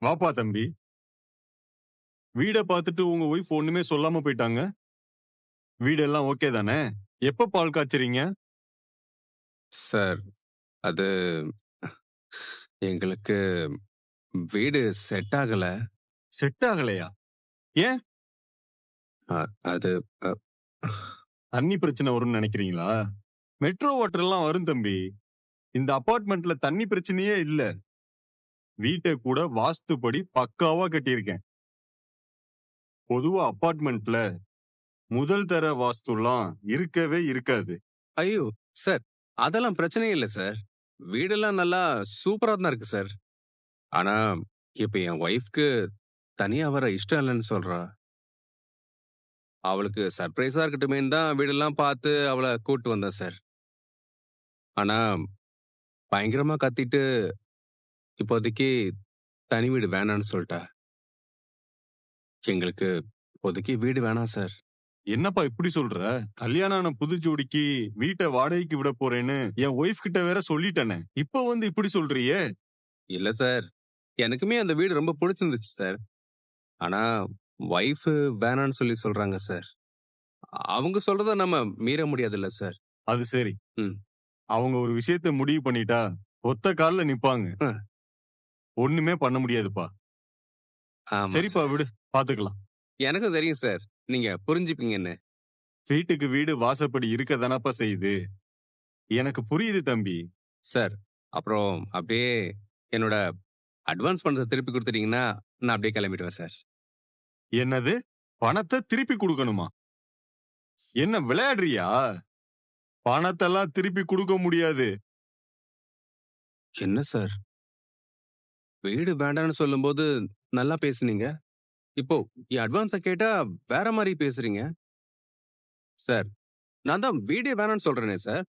வாப்பா தம்பி. வீட பார்த்துட்டு உங்க ஒய்ஃப் ஒண்ணுமே சொல்லாம போயிட்டாங்க. வீடெல்லாம் ஓகே தானே? எப்ப பால் காய்ச்சறீங்க? சார், அது எங்களுக்கு வீடு செட் ஆகல. செட் ஆகலையா? ஏன்? அ அது அ தண்ணி பிரச்சனை வரும்னு நினைக்கிறீங்களா? மெட்ரோ வாட்டர் எல்லாம் வரும் தம்பி. இந்த அபார்ட்மெண்ட்ல தண்ணி பிரச்சனையே இல்ல. வீட்டை கூட வாஸ்துபடி பக்காவா கட்டியிருக்கேன். பொதுவா அபார்ட்மெண்ட்ல முதல் தர வாஸ்துலாம் இருக்கவே இருக்காது. ஐயோ! சார், அதெல்லாம் பிரச்சனையே இல்ல சார். வீடெல்லாம் நல்லா சூப்பரா தான் இருக்கு சார். ஆனா, இப்ப என் ஒய்ஃப்க்கு தனியா வர இஷ்டம் இல்லன்னு சொல்றா. அவளுக்கு சர்ப்ரைஸா இருக்கட்டுமேன்னு தான் வீடெல்லாம் பார்த்து அவள கூட்டு வந்தேன் சார். ஆனா, பயங்கரமா கத்திட்டு இப்போதைக்கு தனி வீடு வேணான்னு சொல்ட்டா. எங்களுக்கு இப்போதைக்கு வீடு வேணாம் சார். என்னப்பா இப்படி சொல்ற? கல்யாணம் ஆன புது ஜோடிக்கு வீட்டை வாடகைக்கு விட போறேன்னு என் ஒய்ஃப் கிட்ட வேற சொல்லிட்டேனே. இப்ப வந்து இப்படி சொல்றியே? இல்ல சார். எனக்குமே அந்த வீடு ரொம்ப புடிச்சிருந்துச்சு சார். ஆனா, வைஃப் வேணான்னு சொல்றாங்க சார். அவங்க சொல்றத நம்ம மீற முடியாதுல்ல சார். அது சரி. ம். அவங்க ஒரு விஷயத்த முடிவு பண்ணிட்டா ஒத்த கால்ல நிப்பாங்க. அ. ஒண்ணுமே பண்ண முடியாதுப்பா. ஆமா சரிப்பா சார். விடு, பாத்துக்கலாம். எனக்கும் தெரியும் சார். நீங்க புரிஞ்சுப்பீங்கன்னு. வீட்டுக்கு வீடு வாசப்படி இருக்க தானப்பா செய்யுது. எனக்கு புரியுது தம்பி. சார், அப்புறம் அப்படியே என்னோட அட்வான்ஸ் பணத்த திருப்பி குடுத்துட்டீங்கன்னா, நான் அப்படியே கிளம்பிடுவேன் சார். என்னது? பணத்தை திருப்பி கொடுக்கணுமா? என்ன விளையாடுறியா? பணத்தெல்லாம் திருப்பி கொடுக்க முடியாது. என்ன சார்? வீடு வேண்டான்னு சொல்லும்போது நல்லா பேசுனீங்க. இப்போ என் அட்வான்ஸ கேட்டா வேற மாரி பேசுறீங்க. சார், நான் தான் வீடே வேணான்னு சொல்றேனே சார்.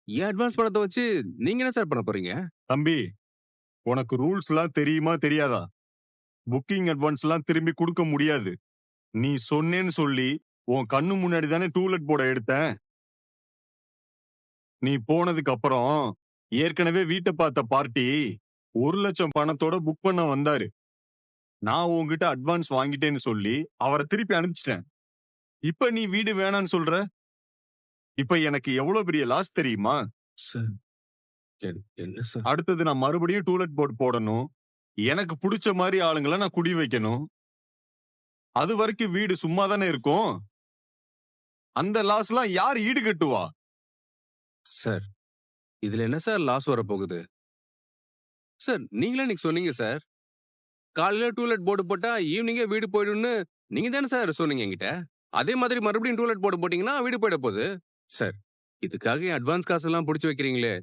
என் அட்வான்ஸ் பணத்த வச்சு நீங்க என்ன சார் பண்ண போறீங்க? தம்பி, உனக்கு ரூல்ஸ்லாம் தெரியுமா தெரியாதா? புக்கிங் அட்வான்ஸ்லாம் திரும்பி கொடுக்க முடியாது. நீ சொன்னேன்னு சொல்லி உன் கண்ணு முன்னாடி தானே டூலெட் போர்டை எடுத்தேன். நீ போனதுக்கு அப்புறம் ஏற்கனவே வீட்டை பார்த்த பார்ட்டி 1,00,000 பணத்தோட புக் பண்ண வந்தாரு. நான் உன்கிட்ட அட்வான்ஸ் வாங்கிட்டேன்னு சொல்லி அவரை திருப்பி அனுப்பிச்சிட்டேன். இப்ப நீ வீடு வேணான்னு சொல்ற. இப்ப எனக்கு எவ்வளவு பெரிய லாஸ் தெரியுமா? சார், என்ன சார்? அடுத்தது நான் மறுபடியும் டூலெட் போர்டு போடணும். எனக்கு புடிச்ச மாதிரி ஆளுங்களை நான் குடி வைக்கணும். அது வரைக்கும் வீடு சும்மா தானே இருக்கும். அந்த லாஸ்லாம் யார் ஈடு கட்டுவா? சார், இதுல என்ன சார் லாஸ் வரப்போகுது? சார், நீங்களே அன்னைக்கு சொன்னீங்க சார். காலையில டூலெட் போர்டு போட்டா ஈவினிங்கே வீடு போயிடும்னு நீங்க தானே சார் சொன்னீங்க என்கிட்ட. அதே மாதிரி மறுபடியும் டூலெட் போர்டு போட்டீங்கன்னா வீடு போயிட போகுது. சார், இதுக்காக என் அட்வான்ஸ் காசெல்லாம் புடிச்சு வைக்கிறீங்களே,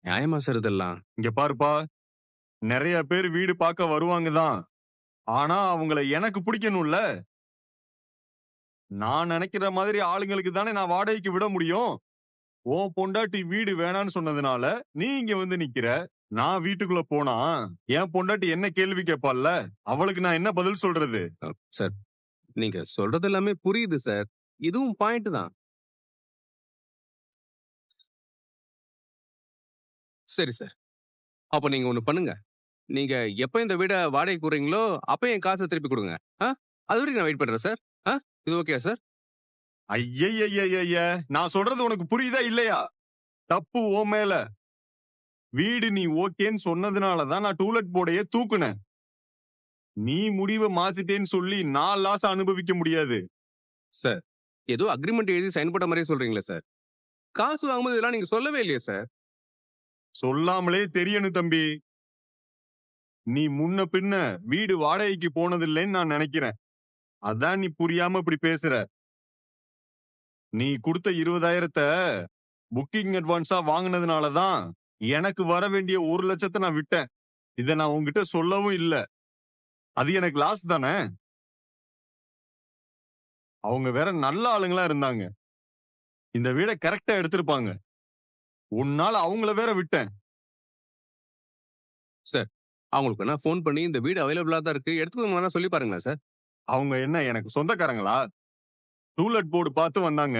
நியாயமா சார் இதெல்லாம்? இங்க பாருப்பா, நிறைய பேர் வீடு பார்க்க வருவாங்க தான். ஆனா அவங்கள எனக்கு பிடிக்கணும்ல. நான் நினைக்கிற மாதிரி ஆளுங்களுக்கு தானே நான் வாடகைக்கு விட முடியும். உன் பொண்டாட்டி வீடு வேணான்னு சொன்னதுனால நீ இங்க வந்து நிக்கிற. நான் வீட்டுக்குள்ள போனா என் பொண்டாட்டி என்ன கேள்வி கேட்பாள்ல? அவளுக்கு நான் என்ன பதில் சொல்றது? சார், நீங்க சொல்றது எல்லாமே புரியுது சார். இதுவும் பாயிண்ட் தான். சரி சார். அப்ப நீங்க ஒண்ணு பண்ணுங்க. நீங்க எப்ப இந்த வீட வாடகைக்கு விடுறீங்களோ, அப்ப என் காச திருப்பி குடுங்க. ஆ? அது வரைக்கும் நான் வெயிட் பண்றேன் சார். ஆ? இது ஓகேயா சார்? ஐயய்யய்யய்ய! நான் சொல்றது உனக்கு புரியுதா இல்லையா? தப்பு உன் மேல. வீடு நீ ஓகேன்னு சொன்னதுனால தான் நான் டூலெட் போர்டையே தூக்குனேன். நீ முடிவ மாத்திட்டேன்னு சொல்லி நான் லாஸ் அனுபவிக்க முடியாது. சார், ஏதோ அக்ரீமெண்ட் எழுதி சைன் போட்ட மாரியே சொல்றீங்களே சார். காசு வாங்கும்போது இதெல்லாம் நீங்க சொல்லவே இல்லையே சார். சொல்லாமலே தெரியணும் தம்பி. நீ முன்ன பின்ன வீடு வாடகைக்கு போனதில்லைன்னு நான் நினைக்கிறேன். அதான் நீ புரியாம இப்படி பேசுற. நீ குடுத்த 20,000த்த புக்கிங் அட்வான்ஸா வாங்குனதுனால தான் எனக்கு வர வேண்டிய 1,00,000த்த நான் விட்டேன். இத நான் உன்கிட்ட சொல்லவும் இல்ல. அது எனக்கு லாஸ் தானே. அவங்க வேற நல்ல ஆளுங்களா இருந்தாங்க. இந்த வீட கரெக்ட்டா எடுத்திருப்பாங்க. உன்னால அவங்கள வேற விட்டேன். சார், அவங்களுக்கு வேணா ஃபோன் பண்ணி இந்த வீடு அவைலபிளா தான் இருக்கு. எடுத்துக்கோங்க வேணா சொல்லி பாருங்களேன் சார். அவங்க என்ன எனக்கு சொந்தக்காரங்களா? டூலெட் போர்டு பார்த்து வந்தாங்க.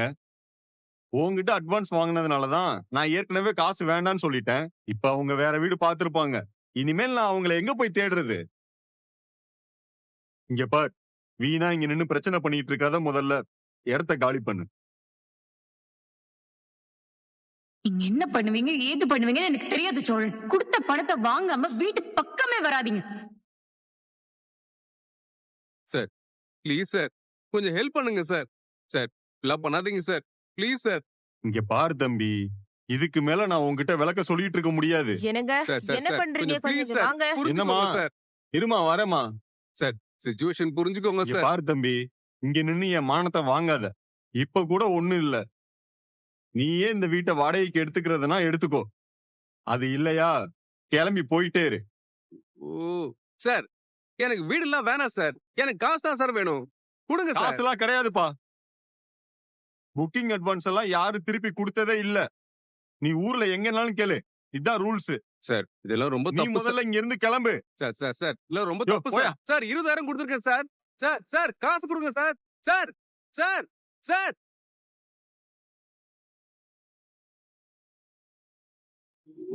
உன்கிட்ட அட்வான்ஸ் வாங்குனதுனால தான் நான் ஏற்கனவே காசு வேண்டான்னு சொல்லிட்டேன். இப்ப அவங்க வேற வீடு பார்த்திருப்பாங்க. இனிமேல் நான் அவங்கள எங்க போய் தேடுறது? இங்க பார், வீணா இங்க நின்னு பிரச்சனை பண்ணிட்டு இருக்காத, முதல்ல இடத்த காலி பண்ணு. நீங்க என்ன பண்ணுவீங்க ஏது பண்ணுவீங்கன்னு எனக்கு தெரியாது சோழன். கொடுத்த பணத்தை வாங்காம வீட்டுக்கு பக்கமே வராதீங்க. சார் ப்ளீஸ் சார், கொஞ்சம் ஹெல்ப் பண்ணுங்க சார். சார் இப்படிலாம் பண்ணாதீங்க சார், ப்ளீஸ் சார். இங்க பார் தம்பி, இதுக்கு மேல நான் உன்கிட்ட விளக்க சொல்லிட்டு இருக்க முடியாது. என்னங்க சார் சார் என்ன சார் பண்றீங்க கொஞ்சம் ப்ளீஸ் கொஞ்சம் சார், வாங்க புரிஞ்சுக்கோங்க என்னம்மா? சார். இருமா, வரேம்மா. சிச்சுவேஷன் புரிஞ்சுக்கோங்க இங்க சார். பார் தம்பி, இங்க நின்னு என் மானத்தை வாங்காத. இப்ப கூட ஒண்ணும் இல்ல. நீயே இந்த வீட்டை வாடகைக்கு எடுத்துக்கிறதுனா எடுத்துக்கோ. அது இல்லையா, கிளம்பி போயிட்டே இரு. ஓ சார், எனக்கு வீடெல்லாம் வேணாம் சார், எனக்கு காசு தான் சார் வேணும். கொடுங்க சார். காசுலாம் கிடையாதுப்பா. புக்கிங் அட்வான்ஸ் எல்லாம் யாரும் திருப்பி கொடுத்ததே இல்ல. நீ ஊர்ல எங்கனாலும் கேளு. இதான் ரூல்ஸ். சார் இதெல்லாம் ரொம்ப நீ தப்பு சார். முதல்ல இங்க இருந்து கிளம்பு. சார் சார் சார் இல்ல ரொம்ப யோ, தப்பு போயா. சார். சார் 20,000 கொடுத்துருக்கேன் சார். சார் சார் காசு கொடுங்க சார். Sir sir sir.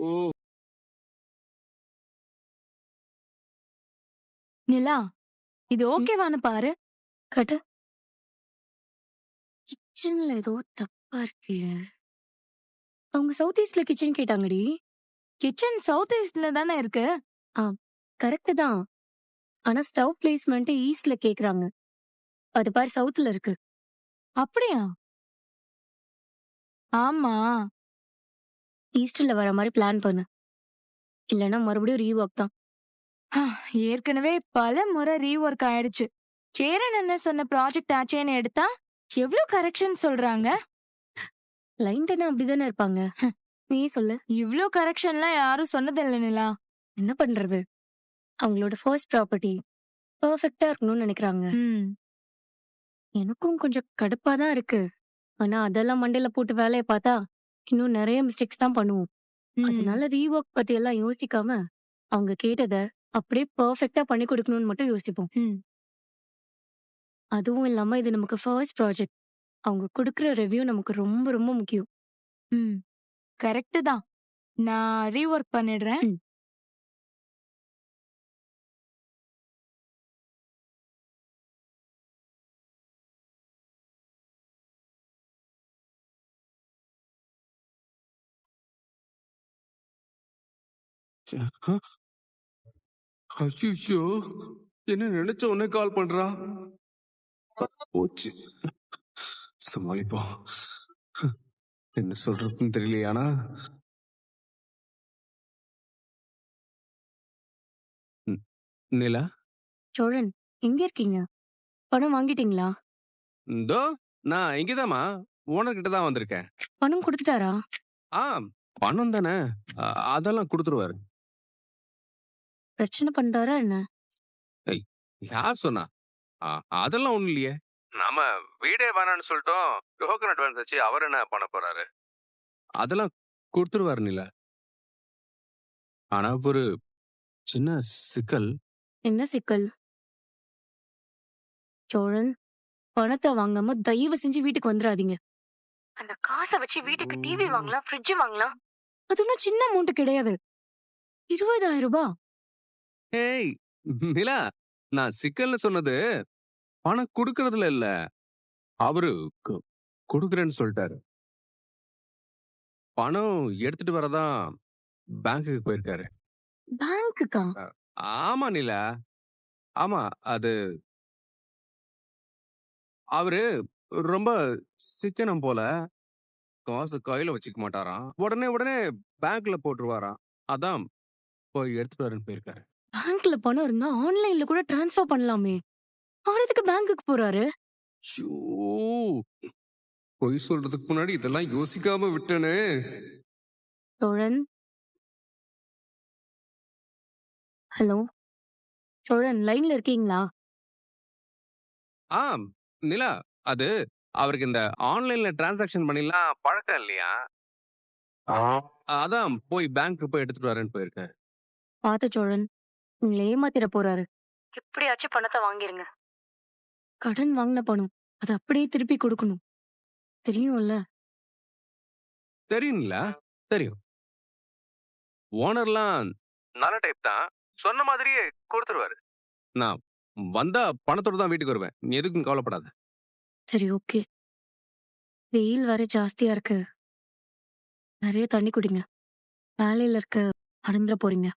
ஓ நிலா, இது ஓகேவான்னு பாரு. கட்டு. கிச்சன்ல ஏதோ தப்பா இருக்கு. அவங்க சவுத் ஈஸ்ட்ல கிச்சன் கேட்டாங்கடி. கிச்சன் சவுத் ஈஸ்ட்ல தானே இருக்கு. கரெக்ட் தான். ஆனா ஸ்டவ் பிளேஸ்மெண்ட் ஈஸ்ட்ல கேக்குறாங்க. அது பாரு சவுத்ல இருக்கு. அப்படியா? ஆமா. ஈஸ்ட்ல வர மாதிரி பிளான் பண்ணு. இல்லனா மறுபடியும் ரீவொர்க் தான். ஏற்கனவே பல முறை ரீவொர்க் ஆயிடுச்சு. சேரன் என்ன சொன்ன ப்ராஜெக்ட் ஆச்சேன்னு எடுத்தா எவ்வளவு கரெக்ஷன் சொல்றாங்க. கிளைண்ட்னா அப்படிதானே இருப்பாங்க. நீ சொல்லு. இவ்ளோ கரெக்ஷன்லாம் யாரும் சொன்னதில்ல நிலா. என்ன பண்றது? அவங்களோட ஃபர்ஸ்ட் ப்ராப்பர்ட்டி பெர்ஃபெக்ட்டா இருக்கணும்னு நினைக்கிறாங்க. எனக்கும் கொஞ்சம் கடுப்பா தான் இருக்கு. ஆனா அதெல்லாம் மண்டையில போட்டு வேலைய பார்த்தா இன்னும் நிறைய மிஸ்டேக்ஸ் தான் பண்ணுவோம். அதனால ரீவொர்க் பத்தி எல்லாம் யோசிக்காம அவங்க கேட்டத அப்படியே பெர்ஃபெக்ட்டா பண்ணி கொடுக்கணும்னு மட்டும் யோசிப்போம். அதுவும் இல்லாம இது நமக்கு ஃபர்ஸ்ட் ப்ராஜெக்ட். அவங்க கொடுக்குற ரிவ்யூ நமக்கு ரொம்ப ரொம்ப முக்கியம். கரெக்ட் தான். நான் ரீவொர்க் பண்ணிடுறேன். ஐயோ, என்ன நினைச்ச உடனே கால் பண்றா. போச்சு, சமாளிப்போம். என்ன சொல்றதுன்னு தெரியலையானா. நிலா, சோழன், எங்க இருக்கீங்க? பணம் வாங்கிட்டீங்களா? இந்தோ நான் இங்கதாம்மா ஓனர் கிட்ட தான் வந்திருக்கேன். பணம் கொடுத்துட்டாரா? ஆ பணம் தானே, அதெல்லாம் கொடுத்துருவாரு. பிரச்சனை பண்றாரா என்ன? யார் சொன்னா? அதெல்லாம் ஒண்ணும் இல்லையே. நாம வீடே வேணான்னு சொல்லிட்டோம். டோக்கன் அட்வான்ஸ் வச்சு அவர் என்ன பண்ண போறாரு? அதெல்லாம் கொடுத்துருவாரு நிலா. ஆனா ஒரு சின்ன சிக்கல். என்ன சிக்கல்? சோழன், பணத்தை வாங்காம தயவு செஞ்சு வீட்டுக்கு வந்துடாதீங்க. அந்த காசை வச்சு வீட்டுக்கு டிவி வாங்கலாம், ஃப்ரிட்ஜ் வாங்கலாம். அது ஒன்றும் சின்ன அமௌண்ட் கிடையாது. 20,000 ரூபாய். ஏய் நிலா, நான் சிக்கல்னு சொன்னது பணம் கொடுக்கறதுல இல்ல. அவரு கொடுக்கறேன்னு சொல்லிட்டாரு. பணம் எடுத்துட்டு வரதான் பேங்க்குக்கு போயிருக்காரு. பேங்க்குக்கா? ஆமா நிலா, ஆமா. அது அவரு ரொம்ப சிக்கனம் போல. காசு கையில வச்சுக்க மாட்டாராம். உடனே உடனே பேங்க்ல போட்டுருவாராம். அதான் போய் எடுத்துட்டு வரேன்னு போயிருக்காரு. பேங்க்ல பணம் இருந்தா ஆன்லைன்ல கூட டிரான்ஸ்ஃபர் பண்ணலாமே. அவர் எதுக்கு பேங்க்குக்கு போறாரு? ஷோ, பொய் சொல்றதுக்கு முன்னாடி இதெல்லாம் யோசிக்காம விட்டனே. சோழன், ஹலோ சோழன், லைன்ல இருக்கீங்களா? ஆம் நிலா, அது அவருக்கு இந்த ஆன்லைன்ல டிரான்சாக்ஷன் பண்ணிலாம் பழக்கம் இல்லையா. அதான் போய் பேங்க்கு போய் எடுத்துட்டு வரேன்னு போயிருக்காரு. பாத்து சோழன், உங்களை ஏமாத்திட போறாரு. எப்படியாச்சும் பணத்தை வாங்கிருங்க. கடன் வாங்கின பணம் அது அப்படியே திருப்பி கொடுக்கணும். தெரியும்ல? தெரியுங்களா? தெரியும். ஓனர்லாம் நல்ல டைப் தான். சொன்ன மாதிரியே கொடுத்துருவாரு. நான் வந்தா பணத்தோட தான் வீட்டுக்கு வருவேன். நீ எதுக்கும் கவலைப்படாத. சரி, ஓகே. வெயில் வேற ஜாஸ்தியா இருக்கு. நிறைய தண்ணி குடிங்க. வேலையில இருக்க மறந்துட போறீங்க.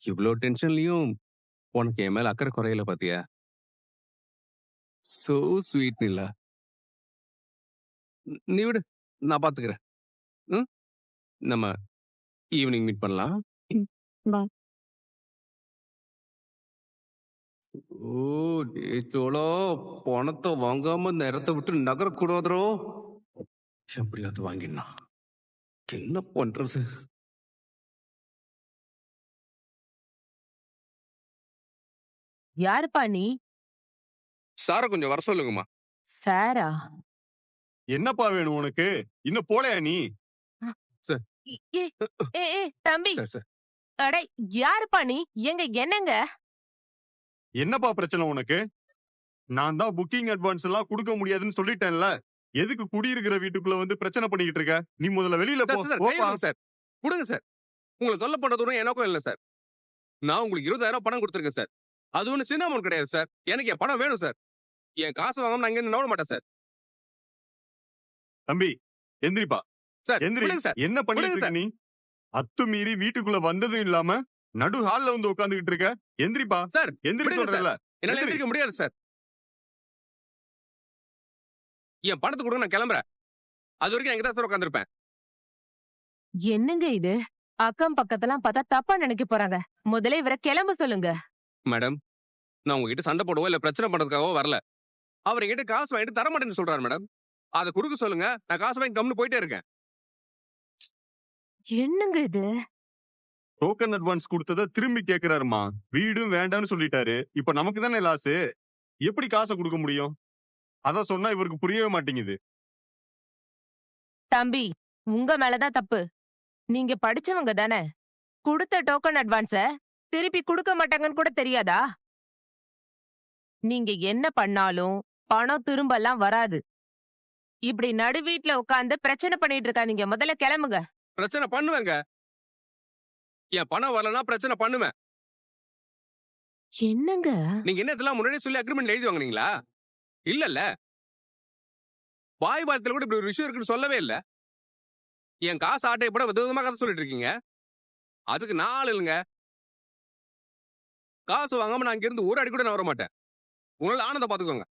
இவ்ளோ டென்ஷன்லயும் உனக்கு என் மேல அக்கறை குறையல பாத்தியா? சோ ஸ்வீட் நிலா. நீ விடு. நான் பாத்துக்கிறேன். ம்? நம்ம ஈவினிங் மீட் பண்ணலாம். ம். பை. ஓ டேய் சோளா, பணத்தை வாங்காம இந்த இடத்த விட்டு நகரக்கூடாதுரோ. எப்படியாவது வாங்கினா என்ன பண்றது? யாருப்பா நீ? சார கொஞ்சம் வர சொல்லுங்கம்மா. சாரா? என்னப்பா வேணும் உனக்கு? இன்னும் போலையா நீ? ஏ ஏ ஏ தம்பி, சார் சார் அடே யாருப்பா நீ? என்னங்க? என்னப்பா பிரச்சனை உனக்கு? நான் தான் புக்கிங் அட்வான்ஸ் எல்லாம் கொடுக்க முடியாதுன்னு சொல்லிட்டேன்ல. எதுக்கு குடியிருக்கிற வீட்டுக்குள்ள வந்து பிரச்சனை பண்ணிக்கிட்டு இருக்க? நீ முதல்ல வெளியில போ. சார், போப்பா. கையெழுங்க சார். கொடுங்க சார். உங்களை தொல்லை பண்றதும் எனக்கும் இல்லை சார். நான் உங்களுக்கு 20,000 பணம் கொடுத்துருக்கேன் சார். அது ஒன்றும் சின்ன அமௌண்ட் கிடையாது சார். எனக்கு என் பணம் வேணும் சார். என் காசு வாங்காம நான் இங்க நவர மாட்டேன் சார். தம்பி எந்திரிப்பா. சார் எந்திரி. விடுங்க சார். என்ன பண்ணிட்டு விடுங்க இருக்க நீ? அத்துமீறி வீட்டுக்குள்ள வந்ததும் இல்லாம நடு ஹால்ல வந்து உட்கார்ந்துகிட்டு இருக்க. எந்திரிப்பா. சார் எந்திரி விடுங்க சார். சொல்றேன்ல. என்னால எந்திரி. எந்திரிக்க முடியாது சார். என் பணத்தை கொடுங்க, நான் கிளம்புறேன். அது வரைக்கும் எங்க தான் சார் உட்காந்துருப்பேன். என்னங்க இது? அக்கம் பக்கத்தெல்லாம் பார்த்தா தப்பா நினைக்க போறாங்க. முதல்ல இவரை கிளம்ப சொல்லுங்க. மேடம், நான் உங்ககிட்ட சண்டை போடவோ இல்ல பிரச்சனை பண்றதுக்காகவோ வரல. அவர் என்கிட்ட காசு வாங்கிட்டு தர மாட்டேன்னு சொல்றாரு மேடம். அதை கொடுக்க சொல்லுங்க. நான் காசு வாங்கி கம்னு போயிட்டே இருக்கேன். என்னங்க இது? டோக்கன் அட்வான்ஸ் கொடுத்தத திரும்பி கேக்குறாருமா. வீடும் வேண்டாம்னு சொல்லிட்டாரு. இப்ப நமக்கு தானே லாஸ். எப்படி காசை கொடுக்க முடியும்? அத சொன்னா இவருக்கு புரியவே மாட்டேங்குது. தம்பி, உங்க மேலதான் தப்பு. நீங்க படிச்சவங்க தானே? கொடுத்த டோக்கன் அட்வான்ஸ திருப்பி கொடுக்க மாட்டாங்கன்னு கூட தெரியாதா? நீங்க என்ன பண்ணாலும் பணம் திரும்பலாம் வராது. இப்படி நடு வீட்ல உட்கார்ந்து பிரச்சனை பண்ணிட்டு இருக்காதீங்க. முதல்ல கிளம்புங்க. பிரச்சனை பண்ணுவேங்க. என் பணம் வரலன்னா பிரச்சனை பண்ணுவேன். என்னங்க? நீங்க என்ன இதெல்லாம் முன்னாடியே சொல்லி அக்ரிமெண்ட் எழுதி வாங்குனீங்களா? இல்லல்ல. வாய் வார்த்தையில கூட இப்படி ஒரு விஷயம் இருக்குன்னு சொல்லவே இல்ல. என் காசு ஆட்டையை போட விதவிதமா கதை சொல்லிட்டு இருக்கீங்க. அதுக்கு நான் ஆள் இல்லைங்க. காசு வாங்காம நான் இங்க இருந்து ஒரு அடி கூட நான் வர மாட்டேன். உங்களால ஆனந்த பாத்துக்கோங்க.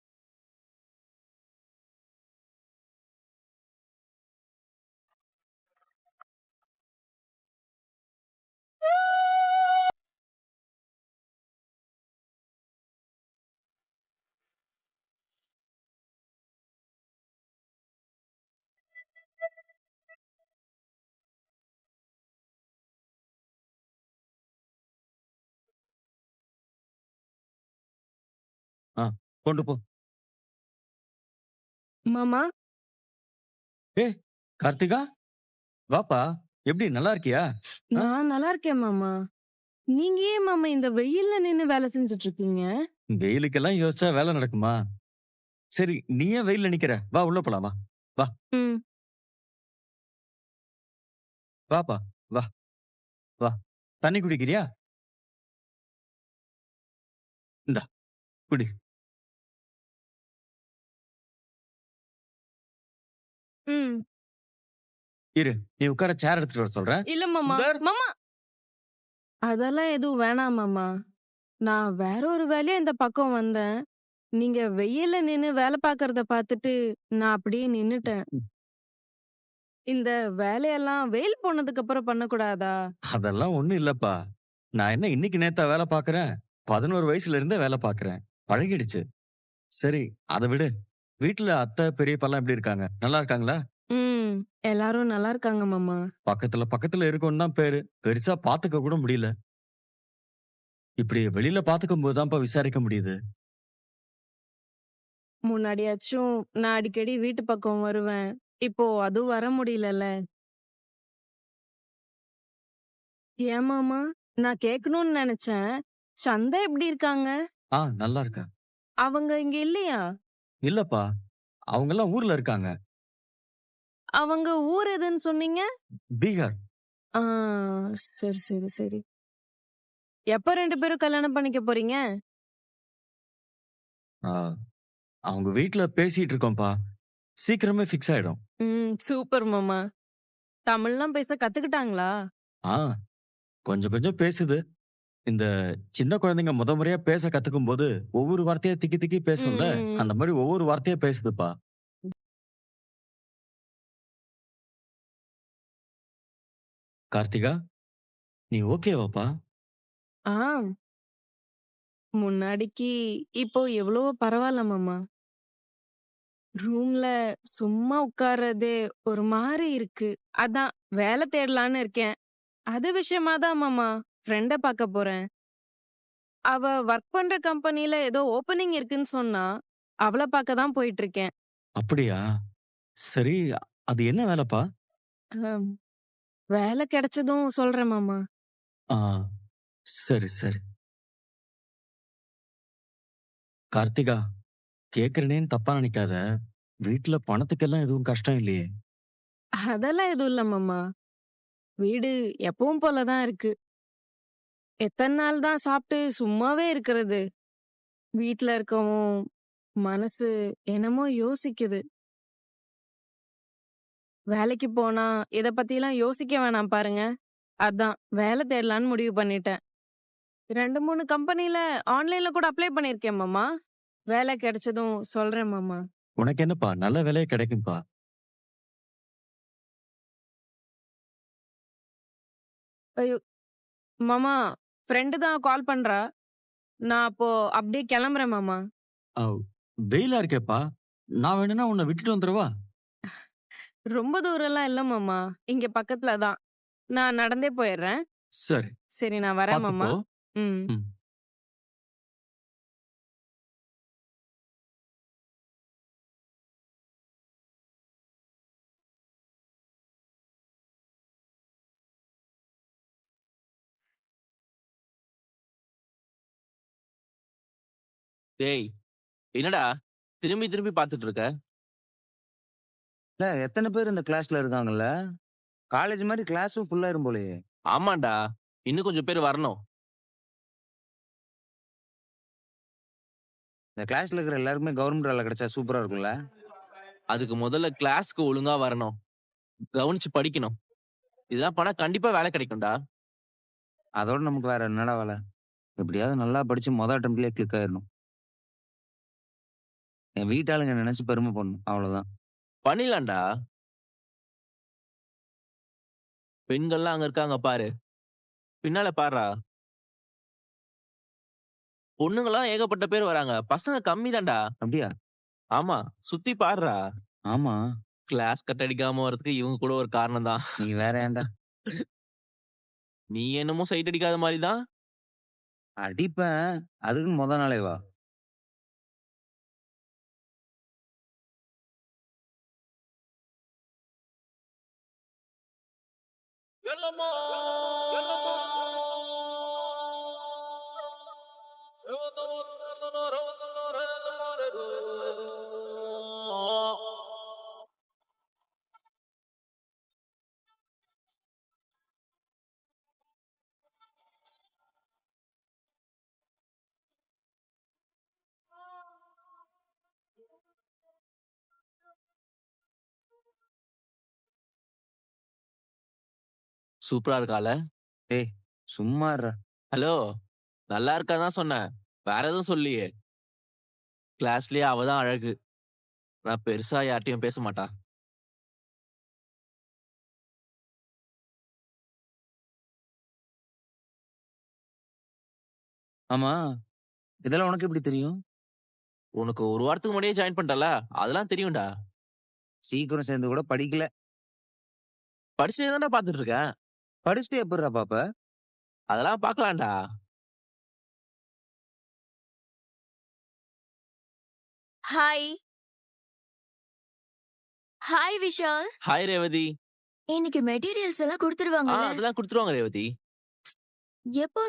கொண்டு போ. மாமா, கார்த்திகா, வாப்பா. எப்படி நல்லா இருக்கியா? நான் நல்லா இருக்கேன் மாமா. நீங்க ஏன் மாமா இந்த வெயில்ல நின்னு வேலை செஞ்சுட்டு இருக்கீங்க? வெயிலுக்கெல்லாம் யோசிச்சா வேலை நடக்குமா? சரி, நீ ஏன் வெயில்ல நிக்கிற? வா உள்ள போலாம், வா. ம். வாப்பா, வா. வா. தண்ணி குடிக்கிறியா? இந்தா, குடி. ம். இரு, நீ உட்கார சேர் எடுத்துட்டு வர சொல்றேன். இல்ல மாமா. சுந்தர். மாமா, அதெல்லாம் எதுவும் வேணாம் மாமா. நான் வேற ஒரு வேலையா இந்த பக்கம் வந்தேன். நீங்க வெயில்ல நின்னு வேலை பார்க்கறத பார்த்துட்டு நான் அப்படியே நின்னுட்டேன். இந்த வேலையெல்லாம் வெயில் போனதுக்கு அப்புறம் பண்ணக்கூடாதா? அதெல்லாம் ஒண்ணும் இல்லப்பா. நான் என்ன இன்னைக்கு நேத்தா வேலை பார்க்கறேன்? 11 வயசுல இருந்தே வேலை பார்க்கறேன். பழகிடுச்சு. சரி, அதை விடு. வீட்டுல அத்தை, பெரியப்பாலாம் எப்படி இருக்காங்க? நல்லா இருக்காங்களா? ம். எல்லாரும் நல்லா இருக்காங்க மாமா. பக்கத்துல இருக்கோன்னு தான் பேரு. பெருசா பாத்துக்க கூட முடியல. இப்படி வெளியில பாத்துக்கும் போதுதான்ப்பா விசாரிக்க முடியுது. முன்னாடியாச்சும் நான் அடிக்கடி வீட்டு பக்கம் வருவேன். இப்போ அதுவும் வர முடியலல்ல. ஏன் மாமா? நான் கேட்கணும்னு நினைச்சேன். சந்தா எப்படி இருக்காங்க? நல்லா இருக்கா. அவங்க இங்க இல்லையா? இல்லப்பா, அவங்கெல்லாம் ஊர்ல இருக்காங்க. அவங்க ஊர் எதுன்னு சொன்னீங்க? பீகார். ஆ, சரி சரி சரி. எப்ப 2 பேரும் கல்யாணம் பண்ணிக்க போறீங்க? ஆ, அவங்க வீட்ல பேசிட்டு இருக்கோம்ப்பா. சீக்கிரமே ஃபிக்ஸ் ஆயிடும். சூப்பர் மாமா. தமிழ்லாம் பேச கத்துக்கிட்டாங்களா? ஆ, கொஞ்சம் கொஞ்சம் பேசுது. இந்த சின்ன குழந்தைங்க முறையா பேச கத்துக்கும்போது, ஒவ்வொரு வார்த்தையா திக்கி திக்கி ம், பேசும்ல, ம், ம். அந்த மாரி ஒவ்வொரு வார்த்தையா பேசுதுப்பா. கார்த்திகா, நீ ஓகேவாப்பா? ஆ, முன்னாடிக்கு இப்போ எவ்வளவோ பரவால்ல மாமா. ரூம்ல சும்மா உட்கார்றதே ஒரு மாரி இருக்கு. அதான் வேலை தேடலான்னு இருக்கேன். அது விஷயமா தான் மாமா ஃப்ரெண்ட பார்க்க போறேன். அவ வொர்க் பண்ற கம்பெனில ஏதோ ஓப்பனிங் இருக்குன்னு சொன்னா. அவள பார்க்க தான் போயிட்டு இருக்கேன். அப்படியா? சரி, அது என்ன வேலைப்பா? அம், வேலை கிடைச்சதும் சொல்றேன் மாமா. ஆ, சரி, சரி. கார்த்திகா, கேட்கிறேனேன்னு தப்பா நினைக்காத. வீட்ல பணத்துக்கெல்லாம் எதுவும் கஷ்டம் இல்லையே? அதெல்லாம் எதுவும் இல்ல மாமா. வீடு எப்பவும் போல தான் இருக்கு. எத்தன நாள் தான் சாப்பிட்டு சும்மாவே இருக்கிறது. வீட்ல இருக்கவும் மனசு என்னமோ யோசிக்குது. வேலைக்கு போனா இத பத்திலாம் யோசிக்க வேணாம் பாருங்க. அதான் வேலை தேடலான்னு முடிவு பண்ணிட்டேன். 2, 3 கம்பெனில ஆன்லைன்ல கூட அப்ளை பண்ணியிருக்கேன் மாமா. வேலை கிடைச்சதும் சொல்றேன் மாமா. உனக்கு என்னப்பா, நல்ல வேலையே கிடைக்கும்பா. ஐயோ! மாமா ஃப்ரெண்டு தான் கால் பண்றா. நான் அப்போ அப்படியே கிளம்புறேன் மாமா. ஆ, வெயிலா இருக்கேப்பா. நான் வேணும்னா உன்னை விட்டுட்டு வந்துடவா? ரொம்ப தூரம்லாம் இல்ல மாமா. இங்க பக்கத்துல தான். நான் நடந்தே போயிடுறேன். சரி, சரி நான் வரேன் பார்த்து மாமா. போ. ம். ம். டேய், என்னடா திரும்பி திரும்பி பார்த்துட்டு இருக்க? இல்ல எத்தனை பேர் இந்த கிளாஸ்ல இருக்காங்கல்ல? காலேஜ் மாதிரி கிளாஸும் ஃபுல்லாயிரும் போலயே! ஆமாண்டா, இன்னும் கொஞ்சம் பேர் வரணும். இந்த கிளாஸ்ல இருக்கிற எல்லாருக்குமே கவர்மெண்ட் வேலை கிடைச்சா சூப்பரா இருக்கும்ல? அதுக்கு முதல்ல கிளாஸ்க்கு ஒழுங்கா வரணும். கவனிச்சு படிக்கணும். இதெல்லாம் பண்ணா கண்டிப்பா வேலை கிடைக்கும்டா. அதோட நமக்கு வேற என்னடா வேலை? எப்படியாவது நல்லா படிச்சு மொத அட்டெம்ப்ட்லயே கிளிக் ஆயிரணும். என் வீட்டாளுங்க நினைச்சு பெருமை படணும். அவ்வளவுதான். பண்ணிடலாம்டா. பெண்கள்லாம் அங்க இருக்காங்க பாரு. பின்னால பாருடா. பொண்ணுங்கலாம் ஏகப்பட்ட பேர் வராங்க. பசங்க கம்மி தான்டா. அப்படியா? ஆமா, சுத்தி பாருடா. ஆமா. கிளாஸ் கட் அடிக்காம வரதுக்கு இவங்க கூட ஒரு காரணம் தான். நீ வேற ஏன்டா? நீ என்னமோ சைட் அடிக்காத மாதிரி தான். அடிப்பேன். அதுக்குன்னு மொத நாளே வா. சூப்பரா இருக்கால? ஏய், சும்மா இருடா. ஹலோ, நல்லா இருக்கா தான் சொன்னேன். வேற எதுவும் சொல்லியே. கிளாஸ்லயே அவ தான் அழகு. நான் பெருசா யார்ட்டயும் பேச மாட்டா. ஆமா, இதெல்லாம் உனக்கு எப்படி தெரியும்? உனக்கு ஒரு வாரத்துக்கு முன்னாடியே ஜாயின் பண்ணிட்டல, அதெல்லாம் தெரியும்டா. சீக்கிரம் சேர்ந்து கூட படிக்கல. படிச்சுட்டே தான்டா பாத்துட்டு இருக்கேன். படிச்சுட்டு எப்புட்றா பாப்ப? அதெல்லாம் பார்க்கலாம்டா. Hi. Hi Vishal. Hi Revathi. இன்னைக்கு மெட்டீரியல்ஸ் எல்லாம் கொடுத்துருவாங்கல்ல? அதெல்லாம் குடுத்துருவாங்க ரேவதி. எப்போ